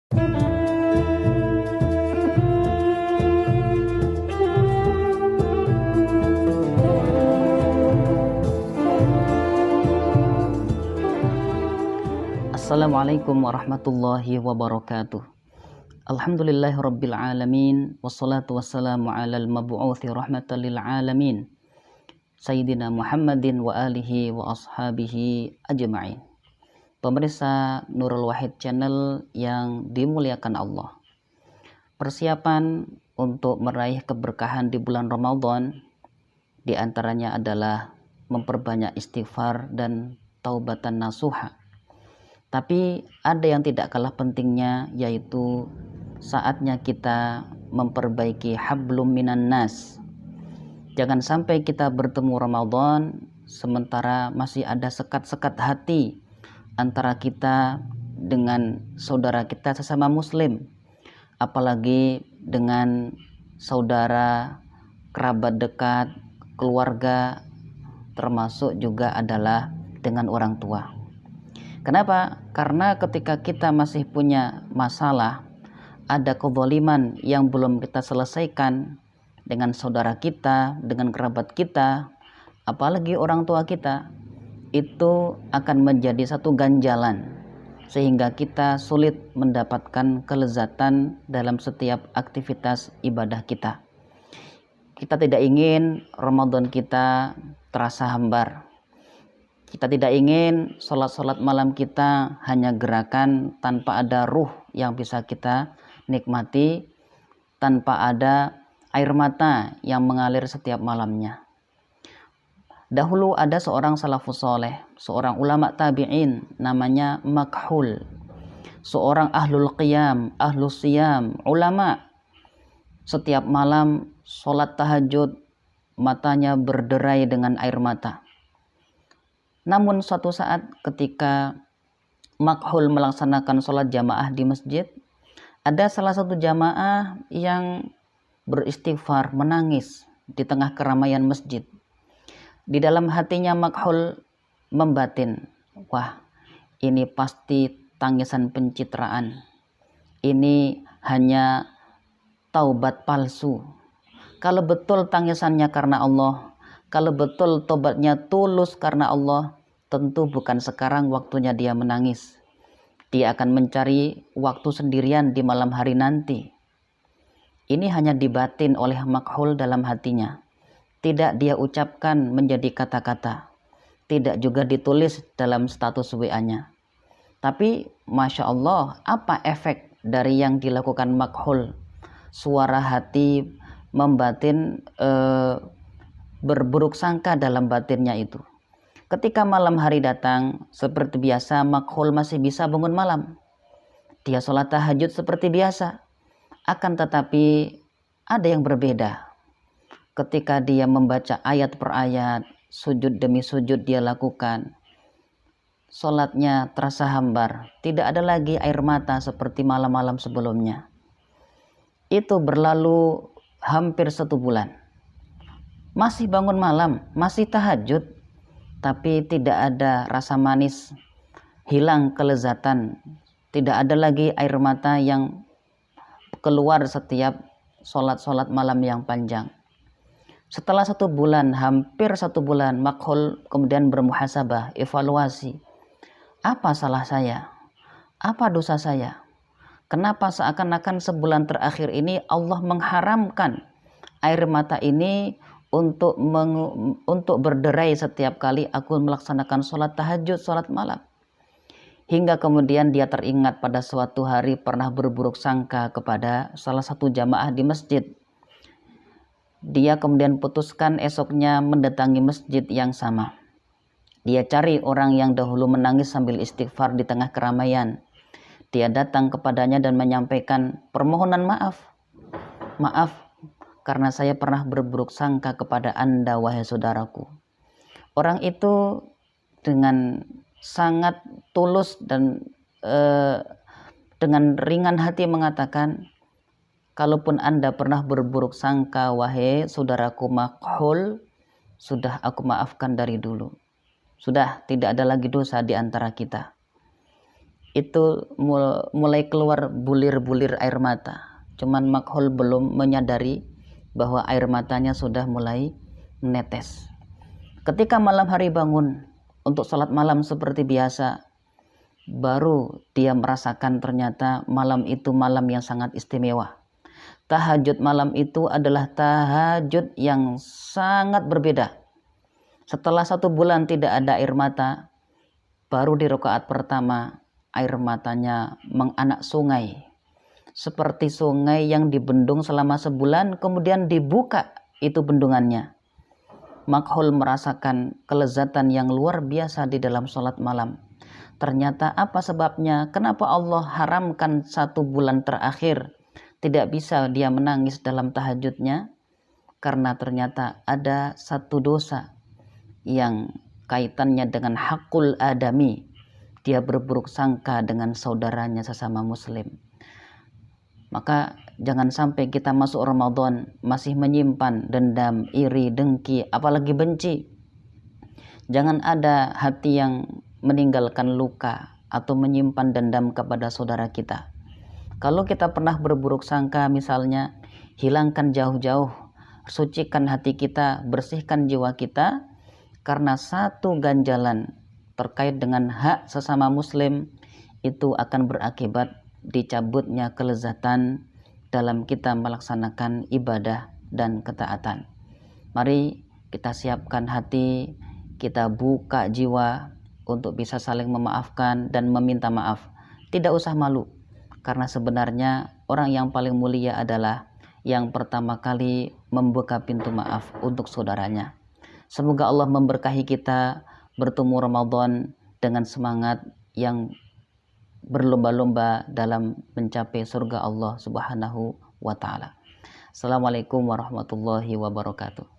Assalamualaikum warahmatullahi wabarakatuh. Alhamdulillahirabbil alamin wassalatu wassalamu alal mab'uuthi rahmatan lil alamin Sayyidina Muhammadin wa alihi wa ashabihi ajma'in. Pemirsa Nurul Wahid Channel yang dimuliakan Allah. Persiapan untuk meraih keberkahan di bulan Ramadan di antaranya adalah memperbanyak istighfar dan taubatan nasuha. Tapi ada yang tidak kalah pentingnya, yaitu saatnya kita memperbaiki hablum minan nas. Jangan sampai kita bertemu Ramadan sementara masih ada sekat-sekat hati antara kita dengan saudara kita sesama muslim, apalagi dengan saudara, kerabat dekat, keluarga, termasuk juga adalah dengan orang tua. Kenapa? Karena ketika kita masih punya masalah, ada kezaliman yang belum kita selesaikan dengan saudara kita, dengan kerabat kita, apalagi orang tua kita, itu akan menjadi satu ganjalan sehingga kita sulit mendapatkan kelezatan dalam setiap aktivitas ibadah kita. Kita tidak ingin Ramadan kita terasa hambar. Kita tidak ingin sholat-sholat malam kita hanya gerakan tanpa ada ruh yang bisa kita nikmati, tanpa ada air mata yang mengalir setiap malamnya. Dahulu ada seorang salafus soleh, seorang ulama tabi'in namanya Makhul, seorang ahlul qiyam, ahlus siyam, ulama. Setiap malam sholat tahajud, matanya berderai dengan air mata. Namun suatu saat ketika Makhul melaksanakan sholat jamaah di masjid, ada salah satu jamaah yang beristighfar, menangis di tengah keramaian masjid. Di dalam hatinya Makhul membatin, wah, ini pasti tangisan pencitraan. Ini hanya taubat palsu. Kalau betul tangisannya karena Allah, kalau betul tobatnya tulus karena Allah, tentu bukan sekarang waktunya dia menangis. Dia akan mencari waktu sendirian di malam hari nanti. Ini hanya dibatin oleh Makhul dalam hatinya. Tidak dia ucapkan menjadi kata-kata. Tidak juga ditulis dalam status WA-nya. Tapi Masya Allah, apa efek dari yang dilakukan Makhul? Suara hati membatin, berburuk sangka dalam batinnya itu. Ketika malam hari datang, seperti biasa Makhul masih bisa bangun malam. Dia sholat tahajud seperti biasa. Akan tetapi ada yang berbeda. Ketika dia membaca ayat per ayat, sujud demi sujud dia lakukan, sholatnya terasa hambar. Tidak ada lagi air mata seperti malam-malam sebelumnya. Itu berlalu hampir 1 bulan. Masih bangun malam, masih tahajud, tapi tidak ada rasa manis, hilang kelezatan, tidak ada lagi air mata yang keluar setiap sholat-sholat malam yang panjang. Setelah 1 bulan, hampir 1 bulan, Makhul kemudian bermuhasabah, evaluasi. Apa salah saya? Apa dosa saya? Kenapa seakan-akan sebulan terakhir ini Allah mengharamkan air mata ini untuk berderai setiap kali aku melaksanakan sholat tahajud, sholat malam. Hingga kemudian dia teringat pada suatu hari pernah berburuk sangka kepada salah satu jamaah di masjid. Dia kemudian putuskan esoknya mendatangi masjid yang sama. Dia cari orang yang dahulu menangis sambil istighfar di tengah keramaian. Dia datang kepadanya dan menyampaikan permohonan maaf. Maaf, karena saya pernah berburuk sangka kepada Anda, wahai saudaraku. Orang itu dengan sangat tulus dan dengan ringan hati mengatakan, kalaupun Anda pernah berburuk sangka, wahai saudaraku Makhul, sudah aku maafkan dari dulu. Sudah tidak ada lagi dosa di antara kita. itu mulai keluar bulir-bulir air mata. Cuman Makhul belum menyadari bahwa air matanya sudah mulai menetes. Ketika malam hari bangun untuk sholat malam seperti biasa, baru dia merasakan ternyata malam itu malam yang sangat istimewa. Tahajud malam itu adalah tahajud yang sangat berbeda. Setelah 1 bulan tidak ada air mata, baru di rakaat pertama air matanya menganak sungai. Seperti sungai yang dibendung selama sebulan kemudian dibuka itu bendungannya. Makhul merasakan kelezatan yang luar biasa di dalam sholat malam. Ternyata apa sebabnya? Kenapa Allah haramkan 1 bulan terakhir tidak bisa dia menangis dalam tahajudnya? Karena ternyata ada 1 dosa yang kaitannya dengan hakul adami. Dia berburuk sangka dengan saudaranya sesama muslim. Maka jangan sampai kita masuk Ramadan masih menyimpan dendam, iri, dengki, apalagi benci. Jangan ada hati yang meninggalkan luka atau menyimpan dendam kepada saudara kita. Kalau kita pernah berburuk sangka misalnya, hilangkan jauh-jauh, sucikan hati kita, bersihkan jiwa kita, karena 1 ganjalan terkait dengan hak sesama muslim itu akan berakibat dicabutnya kelezatan dalam kita melaksanakan ibadah dan ketaatan. Mari kita siapkan hati, kita buka jiwa untuk bisa saling memaafkan dan meminta maaf. Tidak usah malu, karena sebenarnya orang yang paling mulia adalah yang pertama kali membuka pintu maaf untuk saudaranya. Semoga Allah memberkahi kita bertemu Ramadan dengan semangat yang berlomba-lomba dalam mencapai surga Allah Subhanahu wa taala. Assalamualaikum warahmatullahi wabarakatuh.